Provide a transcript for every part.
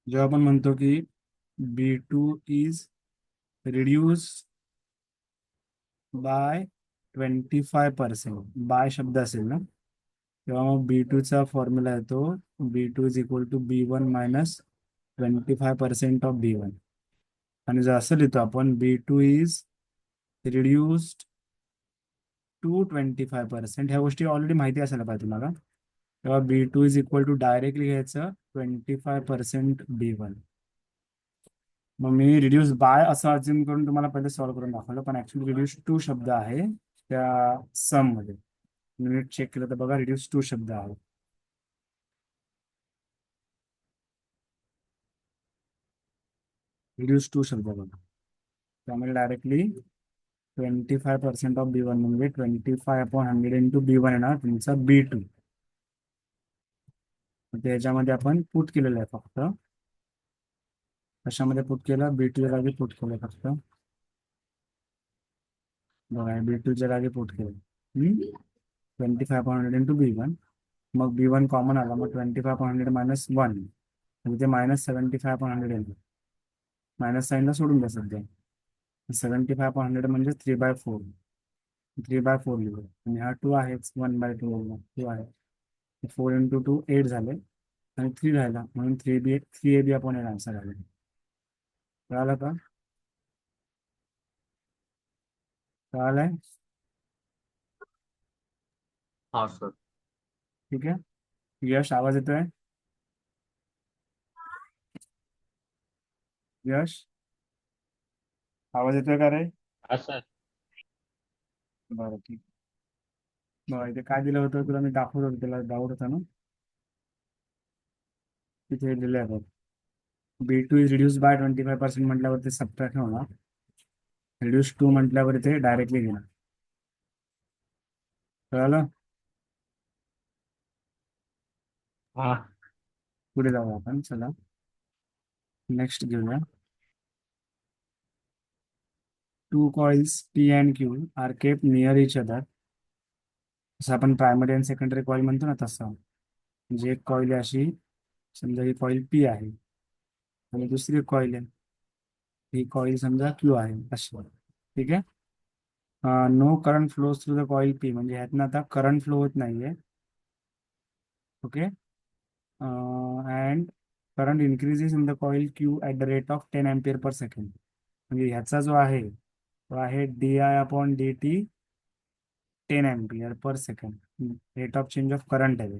जेव्हा आपण म्हणतो की B2 is reduce by 25%, bye शब्द असेल ना, तेव्हा मग B2चा फॉर्म्युला येतो B2 is equal to B1 minus 25% of B1. आणि जर असं लिहितो आपण B2 इज रिड्यूस्ड टू 25%, ह्या गोष्टी ऑलरेडी माहिती असायला पाहिजे तुम्हाला. तेव्हा B2 is equal to directly घ्यायचं 25% B1. मग मी रिड्यूस बाय असं अज्युम करून तुम्हाला पहिले सॉल्व्ह करून दाखवलं, पण ऍक्च्युली रिड्यूस टू शब्द आहे त्या सम मध्ये. नीट चेक केलं तर बघा, रिड्यूस टू शब्द आहे. रिड्यूस टू शब्द बघा, त्यामुळे डायरेक्टली 25% ऑफ B1 म्हणजे 25/100 × B1 येणार तुमचा B2. त्याच्यामध्ये आपण पुट केलेलं आहे फक्त. कशामध्ये पुट केलं? B2 च्या जागी पुट केलं फक्त. बघा, B2 च्या जागी पुट केलं. 25/100 × B1. मग B1 कॉमन आला, मग 25/100 - 1 म्हणजे ते -75/100 येईल. मायनस साईनला सोडून द्या सध्या. 75/100 म्हणजे 3/4. 3/4 लिहू आणि हा 2 आहेच. 1/2 2 आहे. 4 × 2 8 झाले आणि 3 राहिला म्हणून 3AB आन्सर आले. कळालं का? कळालंय? हाँ सर। ठीक आहे. यश आवाज येतोय? यश आवाज येतोय का रे? हाँ सर। बरं, ठीक. बरं, इथे काय दिलं होतं तुला? मी दाखवत होतो, त्याला डाऊट होता ना. तिथे दिलं आहे बघ. B2 इज रिड्यूस बाय 25% म्हटल्यावरती सबट्रॅक्ट होणार. रिड्यूस टू म्हटल्यावर ते डायरेक्टली घेणार. कळालं? हाँ। पुढे जाऊ आपण, चला नेक्स्ट घेऊया. Two coils P and Q are kept near each other. जसं आपण प्रायमरी आणि सेकंडरी कॉईल म्हणतो ना, तसं. म्हणजे एक कॉईल अशी, समजा ही कॉईल P आहे आणि दुसरी कॉईल आहे, ही कॉईल समजा Q आहे अशी. ठीक आहे. No current flows through the coil P, म्हणजे ह्यातनं आता करंट फ्लो होत नाहीये. Okay. And current increases in the coil Q at the rate of 10 A/s. म्हणजे ह्याचा जो आहे तो आहे di/dt 10 A/s. Rate of change of current आहे.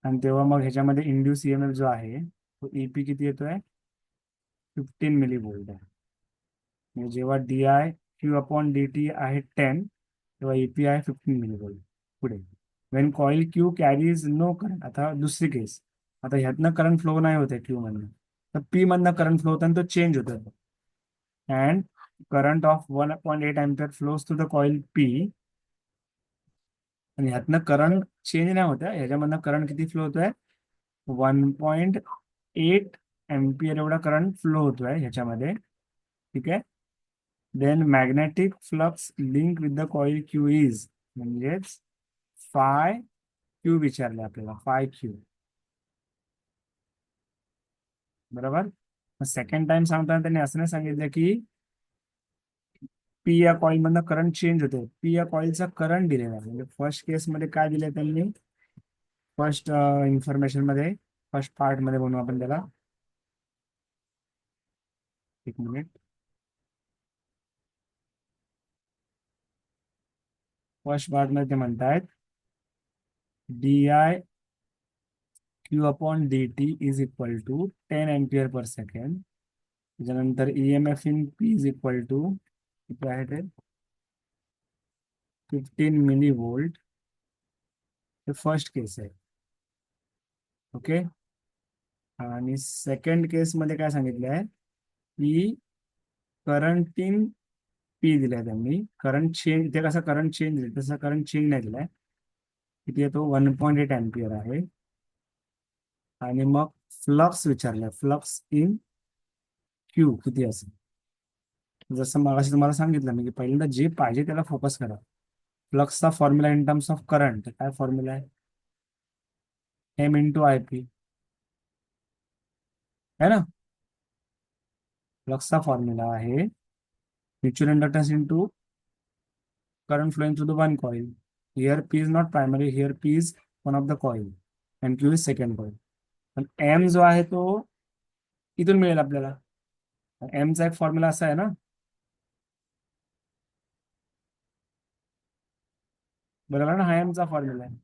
आणि तेव्हा मग ह्याच्यामध्ये इंड्यूस EMF जो आहे तो EP किती येतोय? 15 mV आहे. म्हणजे जेव्हा di/Q/dt आहे 10, तेव्हा EP आहे 15 mV. पुढे when coil Q carries no current. आता दुसरी केस, आता ह्यातनं करंट फ्लो नाही होते Q मधनं, तर P मधनं करंट फ्लो होतो आणि तो चेंज होतो. And current of 1.8 A flows through the coil P. आणि ह्यातनं करंट चेंज नाही होत आहे, ह्याच्यामधनं करंट किती फ्लो होतोय? 1.8 A एवढा करंट फ्लो होतोय ह्याच्यामध्ये. ठीक आहे. Then magnetic flux link with the coil Q is, म्हणजेच फाय क्यू विचारले आपल्याला, फाय क्यू. बरोबर. मग सेकंड टाइम सांगताना त्यांनी असं नाही सांगितलं की P या कॉईल मधनं करंट चेंज होते. P या कॉईलचा करंट दिलेला आहे. म्हणजे फर्स्ट केस मध्ये काय दिले त्यांनी? फर्स्ट इन्फॉर्मेशन मध्ये, फर्स्ट पार्ट मध्ये बनवू आपण त्याला. एक मिनिट. फर्स्ट पार्ट मध्ये ते म्हणतायत di/Q/dt is equal to 10 A/s. त्याच्यानंतर EMF in P is equal to किती आहे ते? 15 mV. हे फर्स्ट केस आहे. ओके. आणि सेकंड केस मध्ये काय सांगितलं आहे की करंट इन P दिलाय त्यांनी. करंट चेंज, इथे कसा करंट चेंज दिले तसा करंट चेंज नाही दिलाय. किती आहे तो? 1.8 A आहे. आणि मग फ्लक्स विचारलाय, फ्लक्स इन Q किती असेल. जसं मगाशी तुम्हाला सांगितलं मी की पहिल्यांदा जे पाहिजे त्याला फोकस करा. फ्लक्सचा formula in terms of current काय फॉर्म्युला आहे? M × IP. है ना. फ्लक्सचा फॉर्म्युला आहे mutual inductance into current flowing through the one coil. Here P is not primary, here P is one of the coil and Q is second coil. पण M जो आहे तो इथून मिळेल आपल्याला. M चा एक फॉर्म्युला असा आहे ना, बरोबर ना, हा M चा फॉर्म्युला आहे.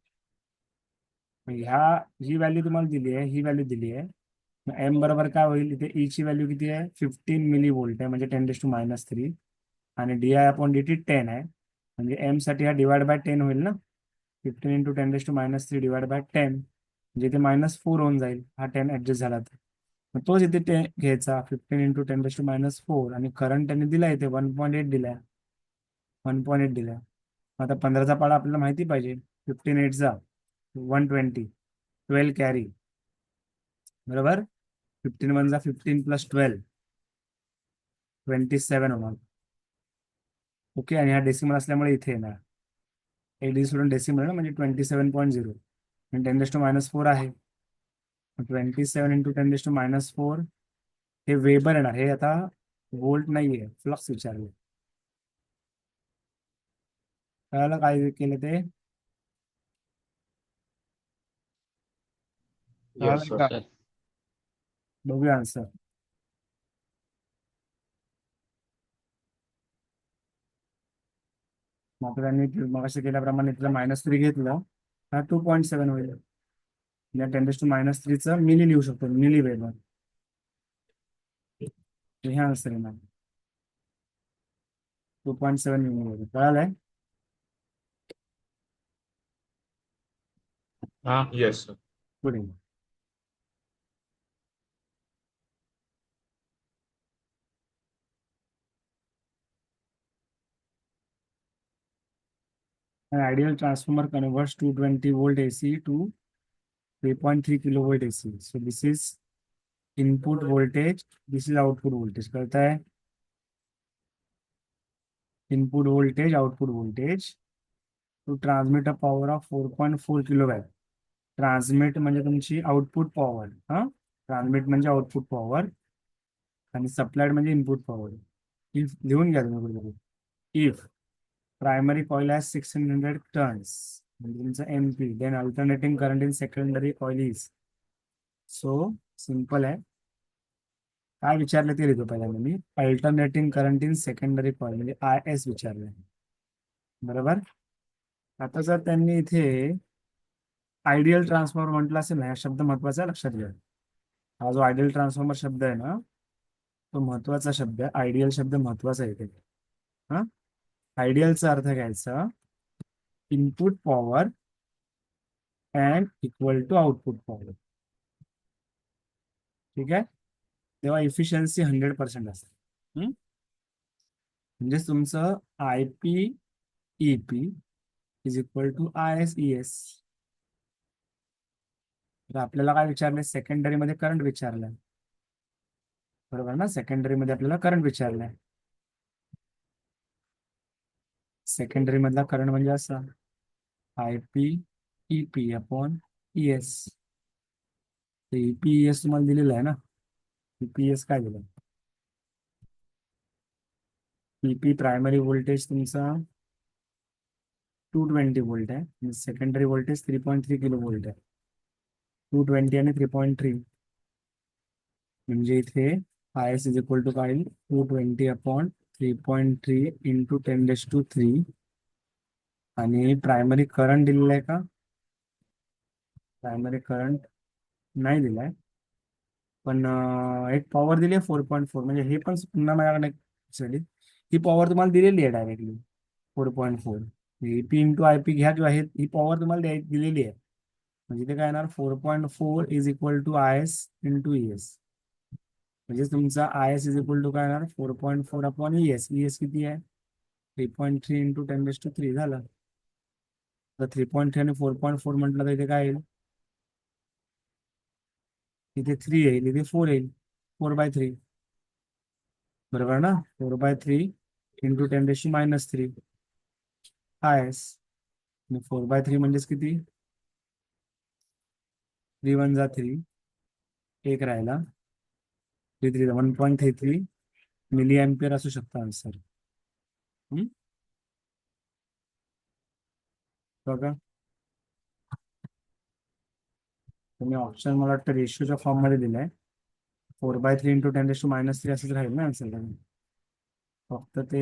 ही व्हॅल्यू तुम्हाला दिली आहे, ही व्हॅल्यू दिली आहे. एम बरोबर काय होईल, इथे ई ची व्हॅल्यू किती आहे, 15 मिली व्होल्ट आहे, म्हणजे 10⁻³ आणि di/dt 10 आहे, म्हणजे एम साठी हा डिवाइड बाय 10 होईल ना. 15 × 10⁻³ डिवाइड बाय 10, म्हणजे इथे -4 होऊन जाईल, हा 10 ऍडजस्ट झाला तर. मग तोच इथे घ्यायचा 15 × 10⁻⁴, आणि करंट त्यांनी दिला इथे 1.8 दिलाय, 1.8 दिलाय. आता 15चा पाडा आपल्याला माहिती पाहिजे. 15 8 120, 12 कॅरी, बरोबर. 15 1 15 + 12 27 होणार. ओके, आणि हा डेसिमल असल्यामुळे इथे येणार, एक डिजिट सोडून डेसिमल ना, म्हणजे 27.0, आणि 10⁻⁴ आहे. 27 × 10⁻⁴, हे वेबर येणार. हे आता वोल्ट नाहीये, फ्लक्स विचारले. कळालं काय केलं ते, Yes, कळालं sir. का. Sir. बघूया आन्सर. मग त्यांनी मग असे केल्याप्रमाणे तिथलं -3 घेतलं, हा 2.7 होईल. या 10⁻³ मिली लिहू शकतो, मिली वेबर. हे आन्सर येणार 2.7 मिली वेबर. कळालंय. Yes, sir. पुढे an ideal transformer converts 220-volt AC to 3.3 kilovolt AC. So this is input voltage, this is output voltage. कळता है, input voltage, output voltage to transmit a power of 4.4 kilowatt. Transmit म्हणजे तुमची output power, हा, transmit म्हणजे output power, आणि supplied म्हणजे input power. If लिहून घ्या तुम्ही कुठेतरी. If primary coil has 600 turns, म्हणजे तुमचं M P, then alternating current in secondary coil is. So simple आहे. काय विचारलं ते लिहितो पहिल्यांदा मी. Alternating current in secondary coil म्हणजे IS विचारलंय, बरोबर. आता जर त्यांनी इथे आयडियल ट्रान्सफॉर्मर म्हटलं असेल ना, हा शब्द महत्वाचा आहे, लक्षात घ्या. हा जो आयडियल ट्रान्सफॉर्मर शब्द आहे ना, तो महत्वाचा शब्द आहे. आयडियल शब्द महत्वाचा आहे इथे. हा, आयडियलचा अर्थ घ्यायचा input power and equal to output power. ठीक आहे, तेव्हा इफिशियन्सी 100% असते. म्हणजे तुमचं IP/EP is equal to IS/ES. तर आपल्याला काय विचारलंय, सेकंडरी मध्ये करंट विचारलाय, बरोबर ना. सेकंडरी मध्ये आपल्याला करंट विचारलाय. सेकंडरी मधला करंट म्हणजे असा IP/EP/ES. EPS तुम्हाला दिलेला आहे ना. EPS काय दिलं, EP प्रायमरी व्होल्टेज तुमचा 220 वोल्ट आहे, सेकंडरी व्होल्टेज 3.3 किलो वोल्ट आहे. 220 आणि 3.3, म्हणजे इथे IS इज इक्वल टू काय, 220/3.3 इंटू 10⁻³ आणि प्रायमरी करंट दिलेला आहे का, प्रायमरी करंट नाही दिलाय, पण एक पॉवर दिली आहे 4.4, म्हणजे हे पण पुन्हा माझ्याकडे ऍक्च्युअली ही पॉवर तुम्हाला दिलेली आहे डायरेक्टली 4.4. पी इंटू IP घ्या किंवा ही पॉवर तुम्हाला दिलेली आहे, म्हणजे ते काय येणार 4.4 is equal to IS into ES. म्हणजे तुमचा IS इज इक्वल टू काय येणार 4.4/ES. ES किती आहे 3.3 इंटू 10⁻³ झालं. तर 3.3 आणि 4.4 म्हटलं तर इथे काय येईल, इथे 3 येईल, इथे 4 येईल, 4/3, बरोबर ना. 4/3 इंटू 10⁻³ IS. 4/3 म्हणजेच किती, 3 1 3, एक राहिला, 1.33 मिली एम्पियर असू शकतं आन्सर. बघा, तुम्ही ऑप्शन मला वाटतं रेशिओच्या फॉर्म मध्ये दिलाय. 4/3 इंटू 10⁻³ असंच राहील ना आन्सर. फक्त ते,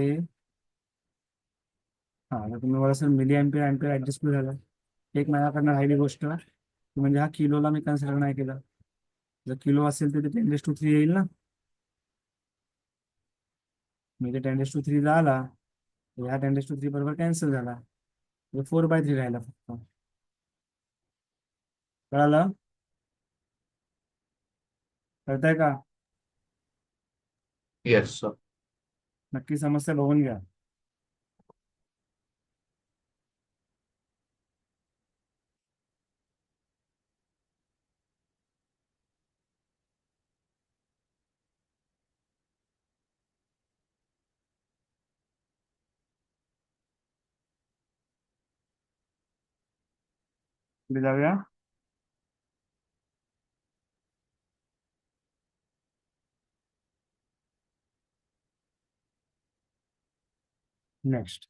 हा, आता तुम्ही मला sir milli ampere ampere adjust झालं. एक माझ्याकडनं राहिली गोष्ट ती म्हणजे हा किलोला मी कन्सिडर नाही केलं. जर किलो असेल तर ते 10⁻³ येईल ना. मी ते 10⁻³ आला, ह्या 10⁻³ बरोबर कॅन्सल झाला. 4/3 राहिला फक्त. कळालं? कळतंय का? Yes sir. नक्की समस्या बघून घ्या. पुढे जाऊया. Next,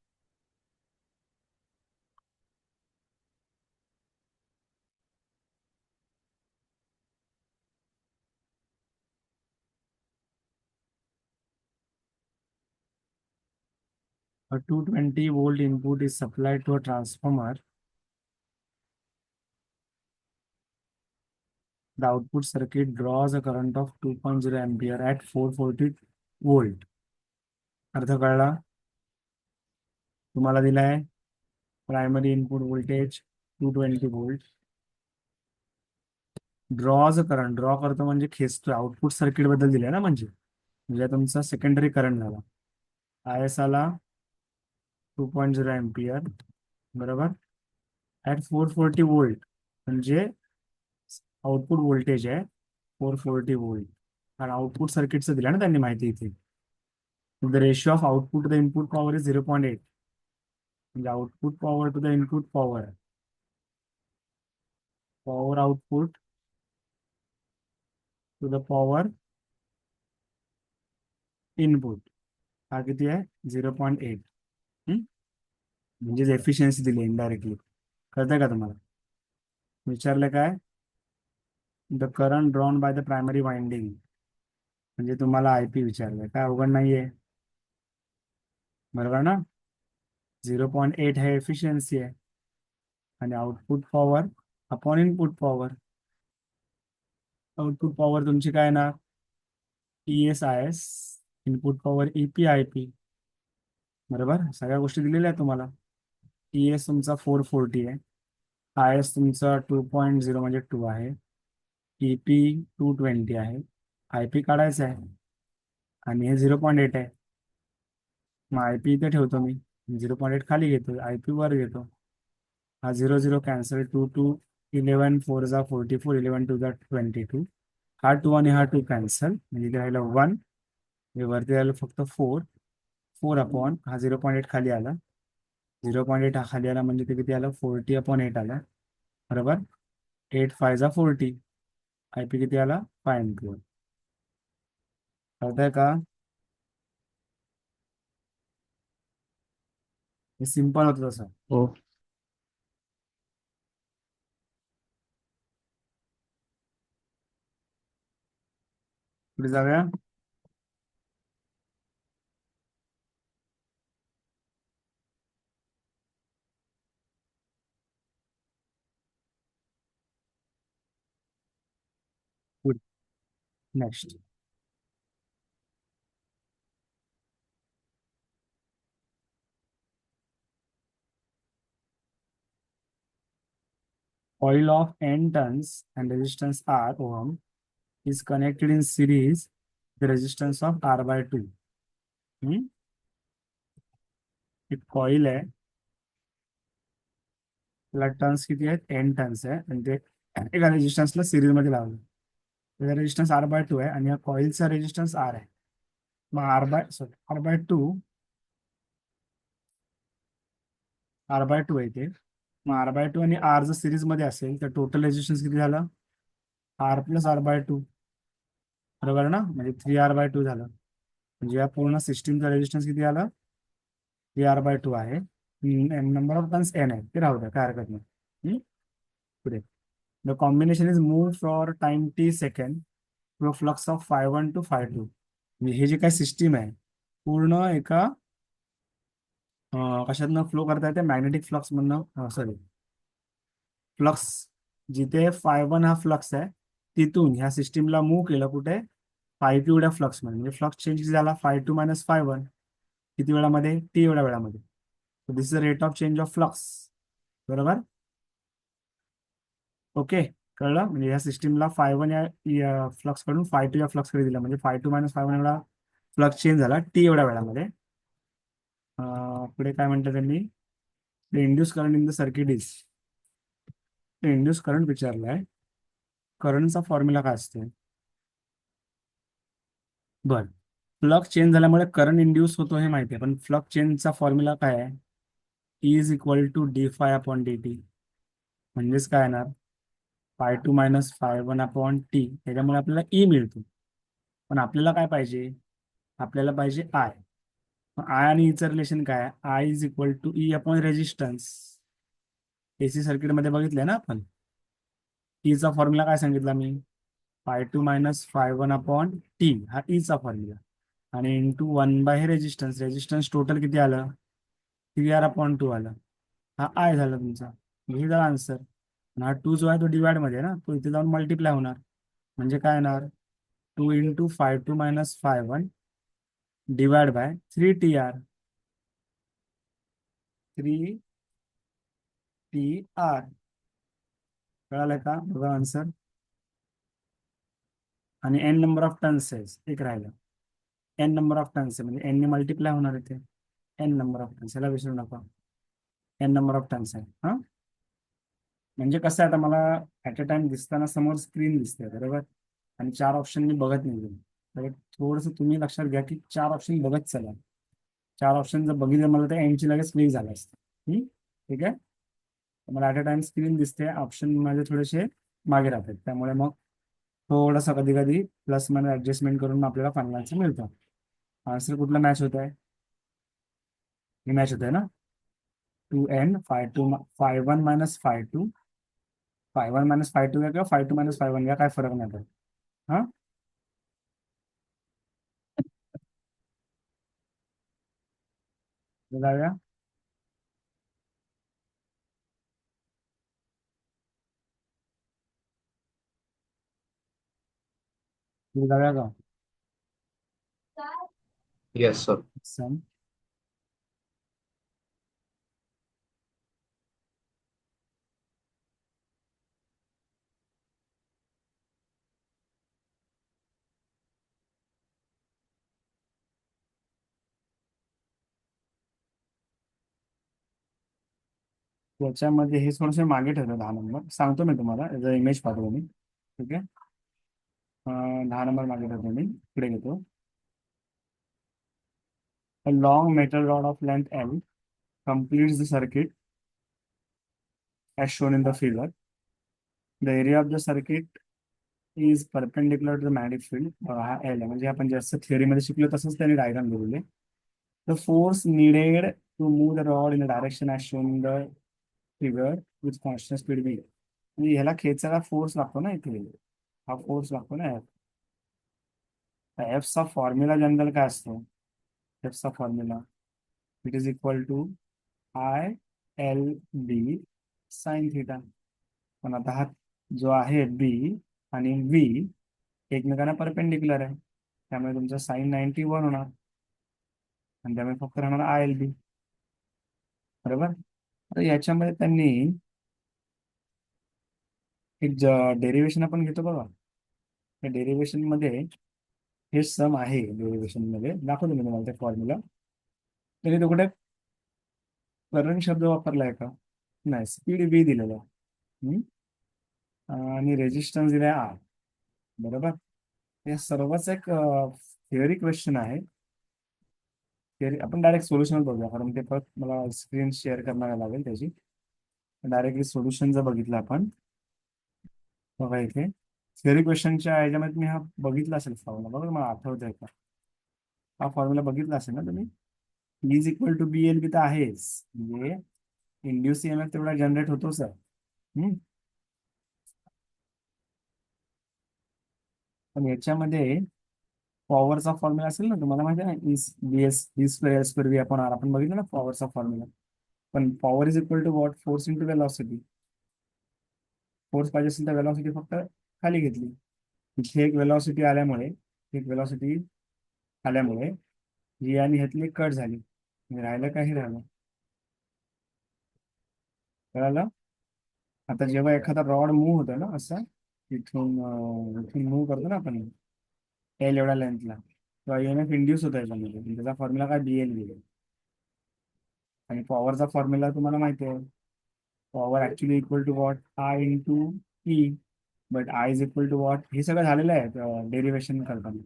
a 220-volt input is supplied to a transformer. The output circuit draws a current of 2.0 ampere at 440 volt. अर्थ कळला? तुम्हाला दिलाय primary input voltage 220 volt. Draws current, draw करतो म्हणजे खेचतोय. आउटपुट सर्किट बद्दल दिलंय ना, म्हणजे तुमचा सेकंडरी करंट झाला. आय एस आला 2.0 एम्पियर, बरोबर, ऍट 440 volt, म्हणजे आउटपुट व्होल्टेज आहे 440 volt. कारण आउटपुट सर्किटचं दिलं ना त्यांनी माहिती इथे. The ratio of output to the input power is 0.8. म्हणजे output power to the input power, power output to the power input, हा किती आहे? 0.8. म्हणजे एफिशियन्सी दिली इनडायरेक्टली. कळतंय का तुम्हाला? विचारलं काय? The current drawn by the primary winding, म्हणजे तुम्हाला आयपी विचारलंय. काय अवघड नाहीये, बरोबर ना? 0.8 है एफिशियन्सी आहे, आणि output power upon input power. Output power तुमची काय ना, ES/IS, इनपुट पॉवर EP/IP, बरोबर. सगळ्या गोष्टी दिलेल्या आहेत तुम्हाला. ES तुमचा 440 आहे, IS तुमचा 2.0 म्हणजे 2 आहे, EP 220 आहे, IP काढायचं आहे, आणि हे 0.8 आहे. मग IP इथे ठेवतो मी, 0.8 खाली घेतो, IP वर घेतो. हा 0 0 कॅन्सल, 2 2 11 4 जा 44, 11 2 जा 22. हा 2 आणि हा 2 कॅन्सल, म्हणजे इथे राहिलं 1. वरती राहिलं फक्त 4. 4 अपॉन हा 0.8 खाली आला, 0.8 हा खाली आला, म्हणजे ते किती आलं? 40/8 आला, बरोबर. 8 5 जा 40. IP किती आला? 5 एम्पियर. कळतंय का? हे सिंपल होतं तसं. हो. पुढे जाऊया. Next, coil of n turns and resistance R ohm is connected in series the resistance of R/2. एक कॉइल आहे, त्याला टर्न्स किती आहेत? n टर्न्स आहे, आणि ते एका रेजिस्टन्सला सिरीज मध्ये लावलं. त्याचा रेजिस्टन्स R/2 आहे, आणि या कॉइलचा रेजिस्टन्स R आहे. मग R/2 आहे ते. मग R/2 आणि R जर सिरीज मध्ये असेल तर टोटल रेजिस्टन्स किती झालं? R + R/2. बरोबर ना, म्हणजे 3R/2 झालं. म्हणजे या पूर्ण सिस्टीमचा रेजिस्टन्स किती आला? 3R/2 आहे. नंबर ऑफ टर्न्स एन आहे, ते राहू द्या, काय हरकत नाही. हम्म? पुढे the combination is move for time T second through flux of φ1 to φ2. म्हणजे हे जे काही सिस्टीम आहे पूर्ण एका कशातनं फ्लो करता येते, मॅग्नेटिक फ्लक्स मधनं, सॉरी फ्लक्स, जिथे φ1 हा फ्लक्स आहे तिथून ह्या सिस्टीमला मूव्ह केलं कुठे, φ2 एवढ्या फ्लक्स मध्ये. म्हणजे फ्लक्स चेंज झाला φ2 - φ1 किती वेळामध्ये, टी एवढ्या वेळामध्ये. This is the rate of change of flux. बरोबर, ओके. कळलं, म्हणजे या सिस्टीमला φ1 या फ्लक्स कडून φ2 या फ्लक्स कडे दिला, म्हणजे φ2 - φ1 एवढा फ्लक्स चेंज झाला टी एवढ्या वेळामध्ये. पुढे काय म्हणतात त्यांनी, the induce current in the circuit is, induce current विचारलाय, करंटचा फॉर्म्युला काय असतो? बर, फ्लक्स चेंज झाल्यामुळे करंट इंड्यूस होतो हे माहिती आहे, पण फ्लक्स चेंजचा फॉर्म्युला काय आहे? E is equal to dφ/dt. म्हणजेच काय येणार, φ2 - φ1/t. त्याच्यामुळे आपल्याला E मिळतो. पण आपल्याला काय पाहिजे, आपल्याला पाहिजे I. आय आणि ईचं रिलेशन काय आहे? आय इज इक्वल टू E/रेजिस्टन्स. एसी सर्किट मध्ये बघितलंय ना आपण. ईचा फॉर्म्युला काय सांगितला मी, φ2 - φ1/t, हा ईचा फॉर्म्युला. आणि इंटू 1 हे रेजिस्टन्स, रेजिस्टन्स टोटल किती आलं, 3R/2 आलं. हा आय झाला तुमचा, हे झाला आन्सर. हा 2 जो आहे तो डिवाइड मध्ये आहे ना, तो इथे जाऊन मल्टिप्लाय होणार. म्हणजे काय येणार, 2 into φ2 - φ1 divide by 3TR, 3TR. कळालं का, बघा आन्सर. आणि एन नंबर ऑफ टर्न्स आहे, एक राहिलं. एन नंबर ऑफ टर्न्स आहे, म्हणजे एन मल्टिप्लाय होणार इथे. एन नंबर ऑफ टर्न्स, याला विसरू नका. एन नंबर ऑफ टर्न्स आहे. हा, म्हणजे कसं आहे, आता मला ऍट अ टाइम दिसताना समोर स्क्रीन दिसते बरोबर, आणि 4 ऑप्शन मी बघत नाही. तर थोडंसं तुम्ही लक्षात घ्या की 4 ऑप्शन बघत चला. 4 ऑप्शन जर बघितलं मला तर एनची लगेच क्लिक झालं असतं. ठीक आहे, तर मला ऍट अ टाइम स्क्रीन दिसते, ऑप्शन माझे थोडेसे मागे राहतात, त्यामुळे मग थोडंसं कधी कधी प्लस मध्ये ऍडजस्टमेंट करून आपल्याला फायनल आन्सर मिळतं. आन्सर कुठला मॅच होत आहे, हे मॅच होत आहे ना, 2n φ2 φ1 - φ2, φ1 - φ2 किंवा φ2 - φ1 या, काय फरक नाही पडत. हा, जाऊया, जाऊया का Yes, sir. सम. याच्यामध्ये हे थोडंसं मागे ठेवलं, 10 नंबर सांगतो मी तुम्हाला, याचा इमेज पाठवतो मी. ठीक आहे, 10 नंबर मागे ठेवतो मी, पुढे घेतो. A long metal rod of length L completes the circuit as shown in the figure. The area of the circuit is perpendicular to the magnetic field. हा L आहे, म्हणजे आपण जसं थिअरीमध्ये शिकलो तसंच त्यांनी डायग्राम दिलेले. The force needed to move the rod in the direction as shown in the figure with constant speed v. म्हणजे ह्याला खेचायला फोर्स लागतो ना इथे, हा फोर्स लागतो ना. एफ चा फॉर्म्युला जनरल काय असतो, एफ चा formula it is equal to I/L/B sine theta. पण आता हा जो आहे बी आणि व्ही एकमेकांना परपेंडिक्युलर आहे, त्यामुळे तुमचा साइन 91 होणार, आणि त्यामुळे फक्त राहणार ILB. बरोबर, आता याच्यामध्ये त्यांनी एक डेरिवेशन आपण घेतो बघा, त्या डेरिवेशन मध्ये हे सम आहे, डेरिवेशन मध्ये दाखवतो मी तुम्हाला ते फॉर्म्युला. तरी तो कुठे करंट शब्द वापरलाय का, नाही, स्पीड व्ही दिलेला आहे. हम्म? आणि रेजिस्टन्स दिलाय आर. बरोबर, हे सर्वच एक थिअरी क्वेश्चन आहे. थिअरी आपण डायरेक्ट सोल्युशन बघूया, कारण ते परत मला स्क्रीन शेअर करायला लागेल त्याची. डायरेक्टली सोल्युशन जर बघितलं आपण, बघा इथे थिअरी क्वेश्चनच्या ह्याच्यामध्ये मी हा बघितला असेल फॉर्म्युला, बघा मला आठवतंय का, हा फॉर्म्युला बघितला असेल ना तुम्ही. Is equal to B L B तर आहेच, म्हणजे इंड्यूस ईएमएफ तेवढा जनरेट होतो सर. पण याच्यामध्ये पॉवरचा फॉर्म्युला असेल ना, तुम्हाला माहिती आहे ना, is B S B square L square B आपण आर, आपण बघितलं ना पॉवरचा फॉर्म्युला. पण power is equal to what, force into velocity. Force पाहिजे असेल तर वेलॉसिटी फक्त खाली घेतली. इथे एक वेलॉसिटी आल्यामुळे, एक वेलॉसिटी आल्यामुळे जी आणि ह्यातली कट झाली, म्हणजे राहिलं काही राहिलं. कळालं. आता जेव्हा एखादा रॉड मूव्ह होतो ना असं, इथून मूव्ह करतो ना आपण एल एवढ्या लेंथला, तेव्हा ईएमएफ इंड्यूस होतो याच्यामध्ये, आणि त्याचा फॉर्म्युला काय, बी एल बी. आणि पॉवरचा फॉर्म्युला तुम्हाला माहिती आहे, power actually equal to watt, I into E. But I is equal to watt, हे सगळं झालेलं आहे डेरिवेशन करताना.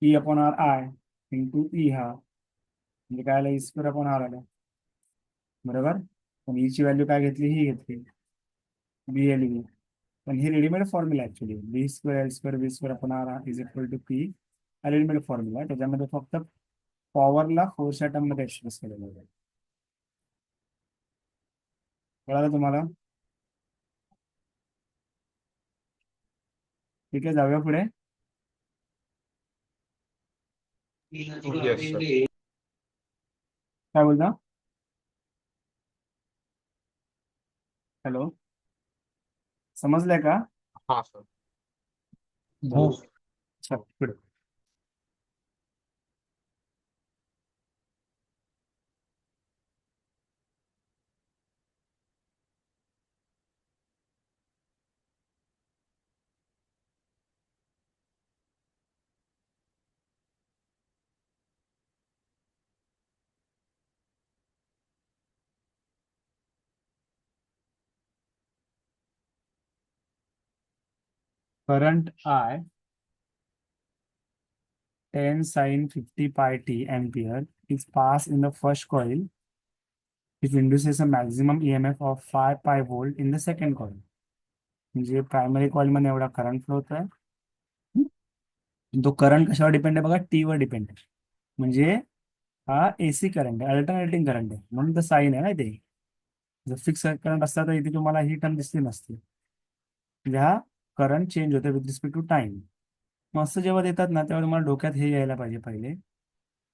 E upon R I into E, हा म्हणजे काय आलं, ई स्क्वेअर अपॉन आर आलं. बरोबर. पण ई ची व्हॅल्यू काय घेतली, ही घेतली, बी एल बी. पण हे readymade formula actually, B square L square B square upon R is equal to P. हा रेडीमेड फॉर्म्युला आहे, त्याच्यामध्ये फक्त पॉवरला फोर्सच्या टर्म मध्ये एक्सप्रेस केलेलं आहे. कळालं तुम्हाला. ठीक आहे, जाऊया पुढे. Yes sir. काय बोलता. हॅलो, समजलंय का. हा सर. हो. चल पुढे. Current I 10 sin 50 pi t ampere is passed in the first coil, which induces a maximum EMF of 5 pi volt in the second coil. म्हणजे प्रायमरी कॉइल मध्ये एवढा करंट फ्लो होत आहे. तो करंट कशावर डिपेंड आहे बघा, टी वर डिपेंड आहे. म्हणजे हा एसी करंट आहे, अल्टरनेटिंग करंट आहे, म्हणून तर साईन आहे ना ते. जर फिक्स करंट असता तर इथे तुम्हाला ही टर्म दिसली नसती. म्हणजे हा करंट चेंज होते विथ रिस्पेक्ट टू टाइम. मग असं जेव्हा देतात ना, तेव्हा तुम्हाला डोक्यात हे यायला पाहिजे पहिले,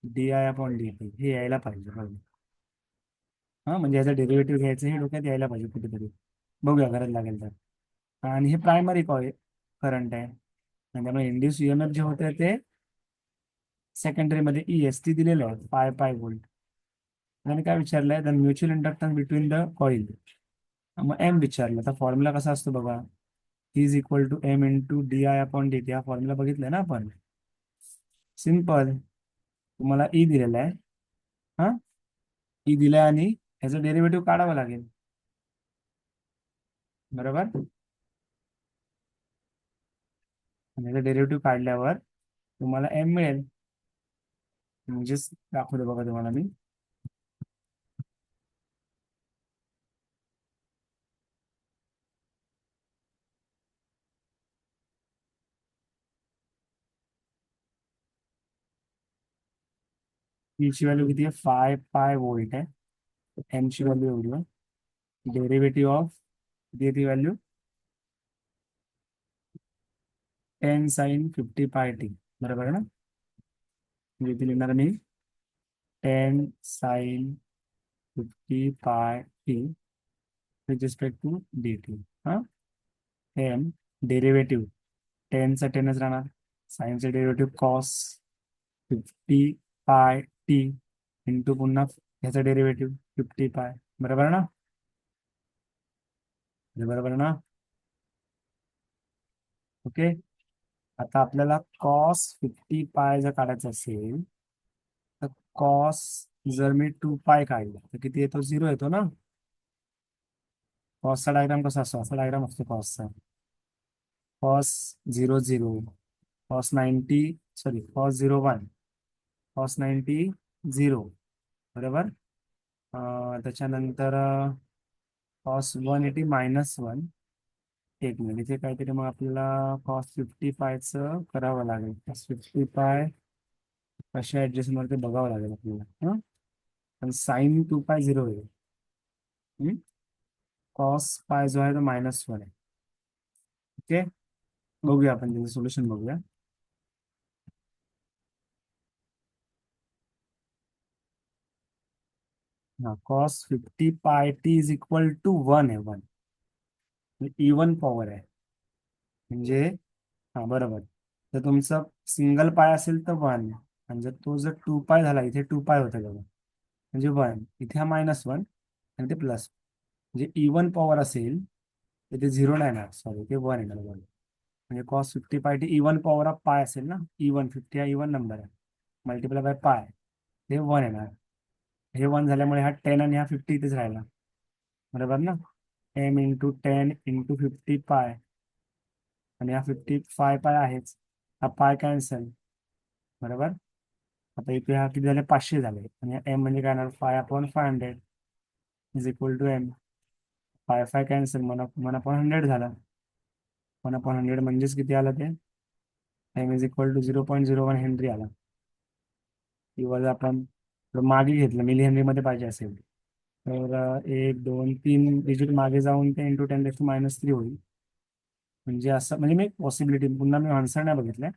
D I upon D T, हे यायला पाहिजे पहिले. हा म्हणजे याचा डेरिव्हेटिव्ह घ्यायचं हे डोक्यात यायला पाहिजे कुठेतरी. बघूया गरज लागेल तर. आणि हे प्रायमरी कॉईल करंट आहे, आणि त्यामुळे इंड्यूस ईएमएफ जे होते ते सेकंडरी मध्ये ई एस टी दिलेलं आहे, पाय पाय वोल्ट. आणि काय विचारलंय, the mutual inductance between the coil. मग एम विचारलं, तर फॉर्म्युला कसा असतो बघा, is equal to M into D I upon D T. हा फॉर्म्युला बघितलाय ना आपण, सिम्पल. तुम्हाला ई दिलेला आहे, हा ई दिलाय, आणि ह्याचं डेरिव्हेटिव्ह काढावं लागेल. बरोबर. आणि ह्याचं डेरिव्हेटिव्ह काढल्यावर तुम्हाला एम मिळेल. म्हणजेच दाखवतो बघा तुम्हाला मी. ई ची व्हॅल्यू किती आहे, 5 पाय वोल्ट आहे. एम ची व्हॅल्यू एवढी आहे. डेरिव्हेटिव्ह ऑफ ती व्हॅल्यू 10 साइन 50 पाय टी. बरोबर आहे ना. म्हणजे इथे लिहिणार मी 10 sine 50 pi T with respect to D T. हा एम डेरिव्हेटिव्ह, टेनचा टेनच राहणार, साईनचं derivative cos 50 pi T into पुन्हा ह्याचा डेरिव्हेटिव्ह 50 पाय. बरोबर आहे ना. हे बरोबर आहे ना. ओके. आता आपल्याला कॉस 50 पाय जर काढायचं असेल, तर कॉस जर मी 2 पाय काढला तर किती येतो, 0 येतो ना. कॉसचा डायग्राम कसा असतो, असा डायग्राम असतो कॉसचा. Cos 0 0, cos 90, sorry cos 0 1, cos 90 0. बरोबर. त्याच्यानंतर कॉस 180 -1, एक मिनिट, इथे काहीतरी मग आपल्याला कॉस 55चं करावं लागेल. कॉस 55 कशा ऍडजस्ट मध्ये ते बघावं लागेल आपल्याला. पण साईन 2 पाय 0 होईल. कॉस पाय जो आहे तो -1 आहे. ओके, बघूया आपण त्याचं सोल्युशन बघूया. हा, cos 50 πt is equal to 1 आहे. 1 इवन पॉवर आहे. म्हणजे हा बरोबर. जर तुमचा सिंगल पाय असेल तर 1, आणि जर 2 पाय झाला, इथे 2 पाय होते बघा, म्हणजे 1, इथे हा -1 आणि ते प्लस. म्हणजे इवन पॉवर असेल तर ते 0 नाही येणार, सॉरी ते 1 येणार. 1 म्हणजे cos 50 πt even power of पाय असेल ना. 50 हा इवन नंबर आहे, मल्टिप्लाय बाय पाय, हे 1 येणार. हे 1 झाल्यामुळे हा 10 आणि हा 50 इथेच राहिला. बरोबर ना. m × 10 × 50 पाय, आणि हा 55 पाय आहेच. हा पाय कॅन्सल. बरोबर. आता इथे हा किती झाले, 500 झाले. आणि एम म्हणजे काय येणार, 5/500 is equal to M. 5 cancel, 1/100 झाला. 1/100 म्हणजेच किती आलं ते, M is equal to 0.01 henry आला. किंवा जर आपण थोडं मागे घेतलं, मिली हेनरी मध्ये पाहिजे असेल तर 1 2 3 डिजिट मागे जाऊन ते × 10⁻³ होईल. म्हणजे असं, म्हणजे मी पॉसिबिलिटी पुन्हा मी आन्सर नाही बघितलंय.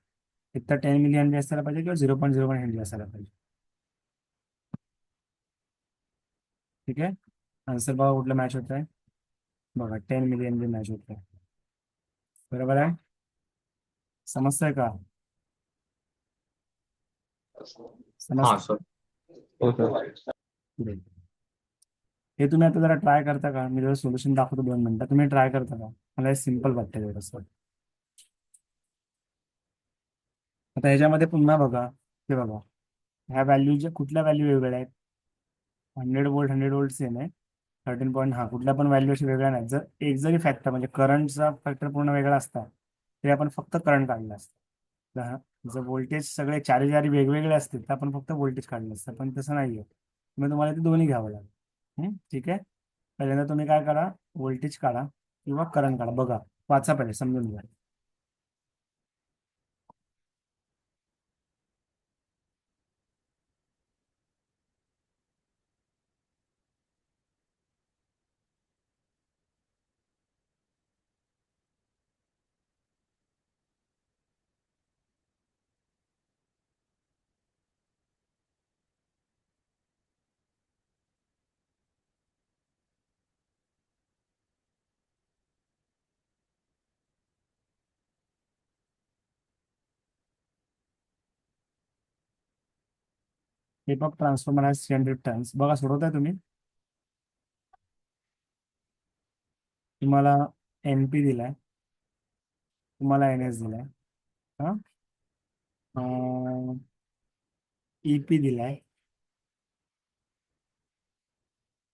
एक तर 10 मिली हेनरी असायला पाहिजे किंवा 0.01 हेनरी असायला पाहिजे. ठीक आहे, आन्सर बघा कुठलं मॅच होत आहे. बघा 10 मिली हेनरी मॅच होत आहे. बरोबर आहे. समजतंय का? हाँ समजतंय. सर. हो सर. Great. हे तुम्ही आता जरा ट्राय करता का? मी जरा सोल्युशन दाखवतो 2 मिनिटात, तुम्ही ट्राय करता का? मला हे सिम्पल वाटतं थोडंसं. आता ह्याच्यामध्ये पुन्हा बघा, हे बघा, ह्या व्हॅल्यूच्या कुठल्या व्हॅल्यू वेगवेगळ्या आहेत. 100 वोल्ट 100 वोल्ट सेम आहे. 13 पॉईंट, हा कुठल्या पण व्हॅल्यू अशी वेगळ्या नाही. जर एक जरी फॅक्टर म्हणजे करंटचा फॅक्टर पूर्ण वेगळा असता तरी आपण फक्त करंट काढला असतं. जर व्होल्टेज सगळे चारी चारी वेगवेगळे असतील तर आपण फक्त व्होल्टेज काढलं असतं, पण तसं नाहीये. मग तुम्हाला ते दोन्ही घ्यावं लागेल. ठीक आहे. पहिल्यांदा तुम्ही काय करा, व्होल्टेज काढा किंवा करंट काढा. बघा, वाचा पहिले, समजून घ्या. टेप ऑफ ट्रान्सफॉर्मर आहे 300 टर्न्स. बघा, सोडवताय तुम्ही. तुम्हाला NP दिलाय, तुम्हाला NS दिलाय, हा, EP दिलाय,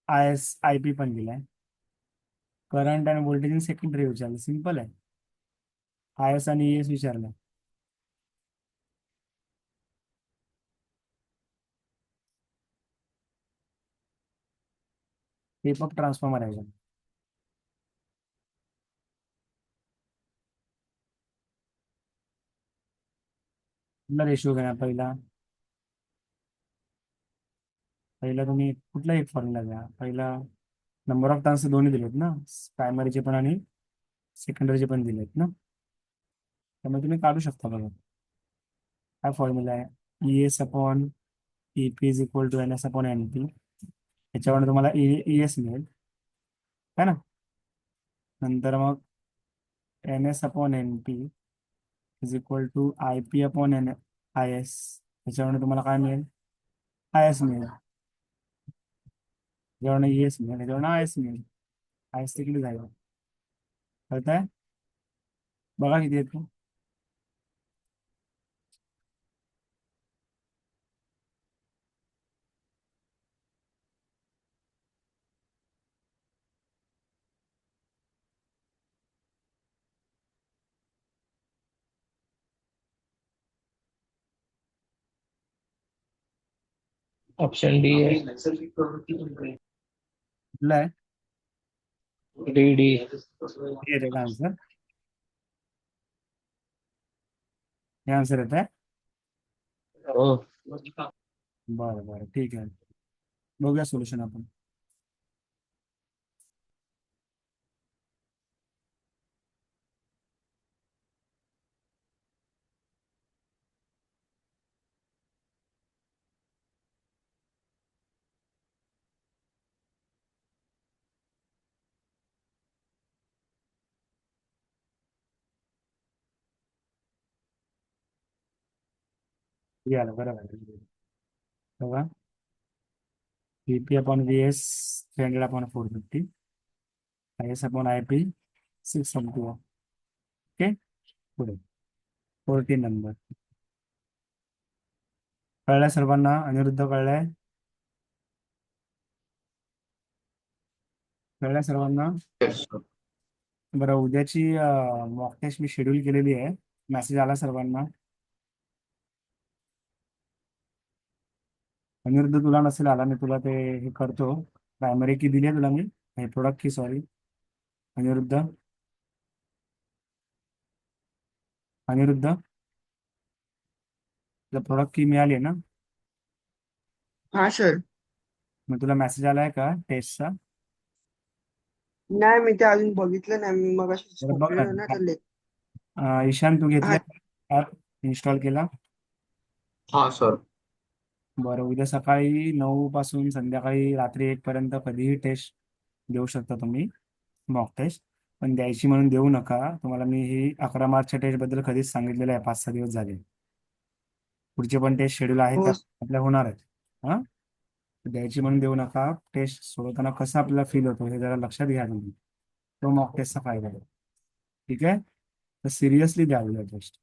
IP पण दिलाय. करंट आणि व्होल्टेज सेकंडरी विचारलं, सिंपल आहे. IS आणि ES विचारलं. टेप ऑफ ट्रान्सफॉर्मर आहे. कुठला रेशो घेणार पहिला? पहिला तुम्ही कुठला एक फॉर्म्युला घ्या. पहिला नंबर ऑफ टर्न्स दोन्ही दिलेत ना, प्रायमरीचे पण आणि सेकंडरीचे पण दिलेत ना, त्यामुळे तुम्ही काढू शकता. बघा, काय फॉर्म्युला आहे, ES/EP is equal to NS/NP. याच्यावर तुम्हाला ES मिळेल, है ना. नंतर मग NS/NP is equal to IP/IS. याच्यावर तुम्हाला काय मिळेल, IS मिळेल. याच्यावर ES मिळेल, याच्यावर IS मिळेल. IS तिकडे जाईल. कळतंय? बघा किती येतो. ऑप्शन डी है. कुठला आहे? D D. ये रहेगा आंसर, हे आन्सर येत आहे. हो. बरं बरं ठीक आहे, बघूया सोल्युशन आपण. हे आलं बरोबर. बघा, VP upon VS 300/450, IS upon IP 670. Okay, पुढे 14 नंबर. कळलाय सर्वांना? अनिरुद्ध कळलाय? कळलाय सर्वांना? Yes sir. बरं, उद्याची मॉक टेस्ट मी शेड्यूल केलेली आहे, मेसेज आला सर्वांना? अनिरुद्ध तुला नसेल आला, मी तुला ते हे करतो. प्रायमरी की दिली आहे तुला मी, हे प्रोडक्ट की, सॉरी अनिरुद्ध. अनिरुद्ध, तुला प्रोडक्ट की मिळाली आहे ना? हा सर. मग तुला मेसेज आलाय का टेस्टचा? नाही, मी ते अजून बघितलं नाही. मी मग बरं बघ झोपलेलो ना, ना. तर लेट. ईशान, तू हा. घेतलाय ॲप, इन्स्टॉल केला? हा सर. बरं, उद्या सकाळी 9 पासून संध्याकाळी रात्री 1 पर्यंत कधीही टेस्ट देऊ शकता तुम्ही, मॉक टेस्ट. पण द्यायची म्हणून देऊ नका. तुम्हाला मी ही 11 मार्चच्या टेस्ट बद्दल कधीच सांगितलेलं आहे, 5-6 दिवस झाले. पुढचे पण टेस्ट शेड्यूल आहेत त्या हो. आपल्या होणार आहेत. हां, द्यायची म्हणून देऊ नका. टेस्ट सोडवताना कसं आपल्याला फील होतो हे जरा लक्षात घ्या तुम्ही, तो मॉक टेस्टचा फायदा आहे. ठीक आहे, तर सिरियसली द्या उद्या टेस्ट.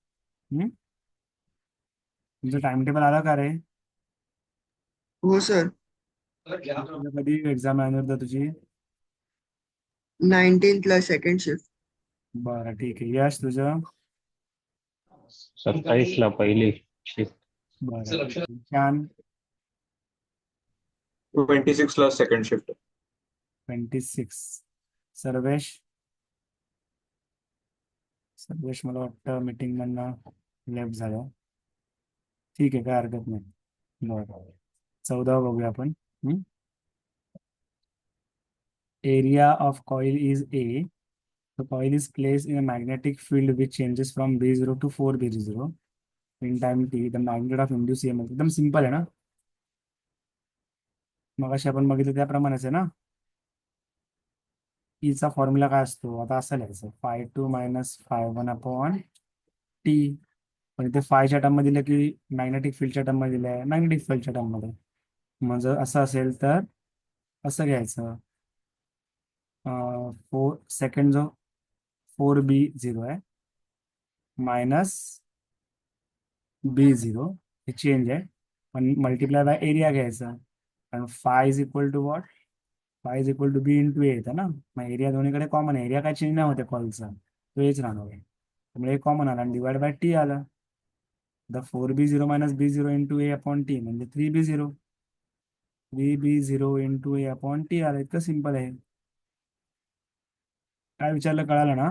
तुमचं टाइम टेबल आला का रे? हो सर. तुझं कधी एक्झाम आहे अनिरुद्ध तुझी? 19th second shift. बरं ठीक आहे. यश तुझं? 27ला पहिली शिफ्ट. बरं. छान. 26ला सेकंड शिफ्ट. 26. सर्वेश? सर्वेश मला वाटतं मीटिंग मधनं लेफ्ट झालं. ठीक आहे, काय हरकत नाही. बरं, 14 बघूया आपण. Area of coil is A. The coil is placed in a magnetic field which changes from B0 to 4B0 in time t. The magnitude of induced EMF. एकदम सिंपल आहे ना? मगाशी आपण बघितलं त्याप्रमाणेच आहे ना? चा फॉर्म्युला काय असतो आता? असं लिहायचं, φ2 मायनस φ1/t. पण इथे फायच्या टर्म मध्ये दिलं की मॅग्नेटिक फील्डच्या टर्म मध्ये दिलं आहे, मॅग्नेटिक फील्डच्या टर्म मध्ये. मग जर असं असेल तर असं घ्यायचं, 4 सेकंड जो 4B0 आहे मायनस B0, हे चेंज आहे, पण मल्टिप्लाय बाय एरिया घ्यायचा. कारण phi is equal to what? Phi is equal to B into A येतं ना. मग एरिया दोन्हीकडे कॉमन आहे, एरिया काय चेंज नाही होते कॉलचा, तो हेच राहणार आहे. त्यामुळे कॉमन आला आणि डिवाइड बाय टी आला. The 4B0 minus B0 into A upon T म्हणजे 3B0. 3B0 इंटू ए अपॉन टी आला. इतकं सिंपल आहे. काय विचारलं कळालं ना?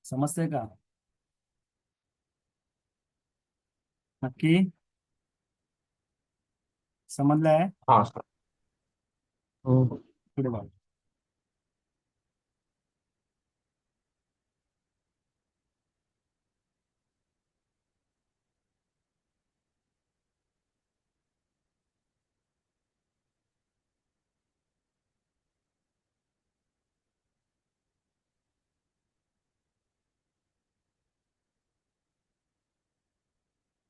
समजतंय का? नक्की समजलंय? हा सर. हो. पुढे बघ.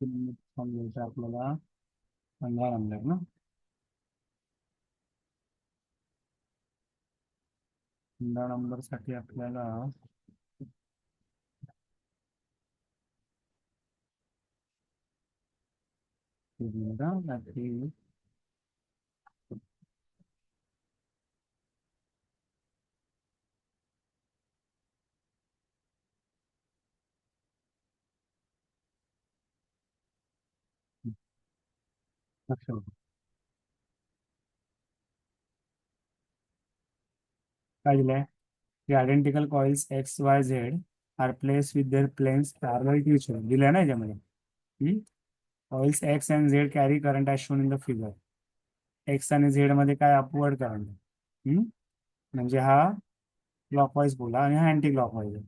समजायचं आपल्याला 15 नंबर ना. 15 नंबर साठी आपल्याला काय दिलंय की identical coils X Y Z are place with their planes parallel to each other दिलंय ना याच्यामध्ये. Coils X and Z carry current as shown in the figure. X आणि झेड मध्ये काय अपवर्ड करंट आहे. म्हणजे हा क्लॉकवाईज बोला आणि हा अँटी क्लॉकवाईज आहे.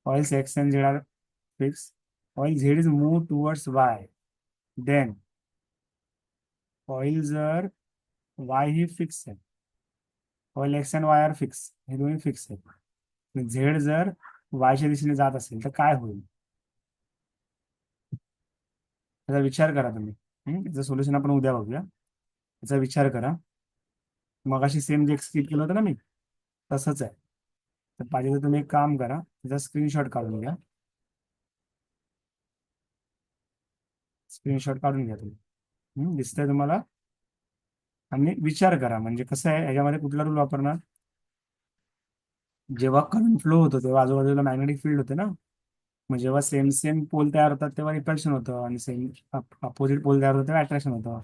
Coils X and Z are fix. Coil Z is move towards Y, then coil जर वाय ही फिक्स आहे, coil X and Y are fix, हे दोन्ही फिक्स आहेत. झेड जर वायच्या दिशेने जात असेल तर काय होईल त्याचा विचार करा तुम्ही. याचं सोल्युशन आपण उद्या बघूया. याचा विचार करा. मगाशी सेम जे एक्सक्यूट केलं होतं ना मी, तसंच आहे. तर पाहिजे तर तुम्ही एक काम करा, त्याचा स्क्रीनशॉट काढून घ्या. स्क्रीनशॉट काढून घ्या तुम्ही. दिसतंय तुम्हाला. आणि विचार करा, म्हणजे कसं आहे याच्यामध्ये कुठला रूल वापरणार. जेव्हा करंट फ्लो होतो तेव्हा आजूबाजूला मॅग्नेटिक फील्ड होते ना. मग जेव्हा सेम सेम पोल तयार होतात तेव्हा रिपल्शन होतं आणि सेम अपोजिट पोल तयार होतं तेव्हा अट्रॅक्शन होतं.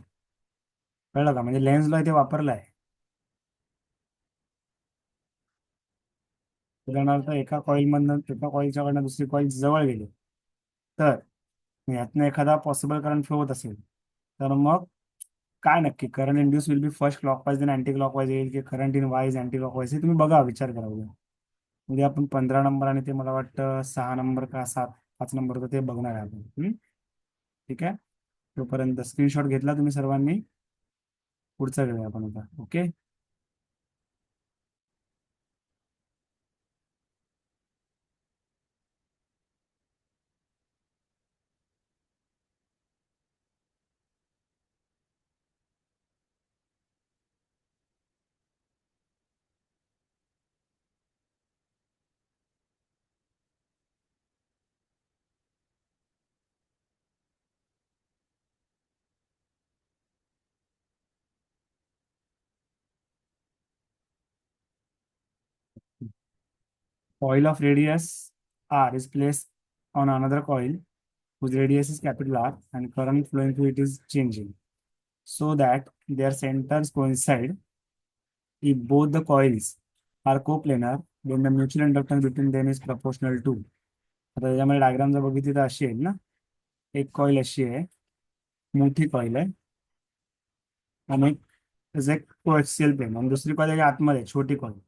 कळलं का. म्हणजे लेन्स लॉ इथे वापरला आहे. उदाहरणार्थ एका कॉईलच्याकडनं दुसरी कॉईल जवळ गेली तर यातनं एखादा पॉसिबल करंट फ्लो होत असेल तर मग काय नक्की current induce will be first clockwise then anti clockwise येईल की current in wise anti clockwise, हे तुम्ही बघा, विचार करा उद्या. उद्या आपण 15 नंबर आणि ते मला वाटतं 6 नंबर का 5 नंबर होतं ते बघणार आहे आपण. ठीक आहे. तोपर्यंत स्क्रीनशॉट घेतला तुम्ही सर्वांनी. पुढचा घेऊया आपण आता. Okay. Coil of radius r is placed on another coil whose radius is capital R and current flowing through it is changing so that their centers coincide. If both the coils are coplanar, then the mutual inductance between them is proportional to. आता त्याच्यामध्ये diagram जर बघितली तर अशी आहे ना. एक coil अशी आहे, मोठी कॉईल आहे आणि एक त्याचं एक कोएक्सियल प्लेन आणि दुसरी कॉईल त्याच्या आतमध्ये छोटी कॉईल.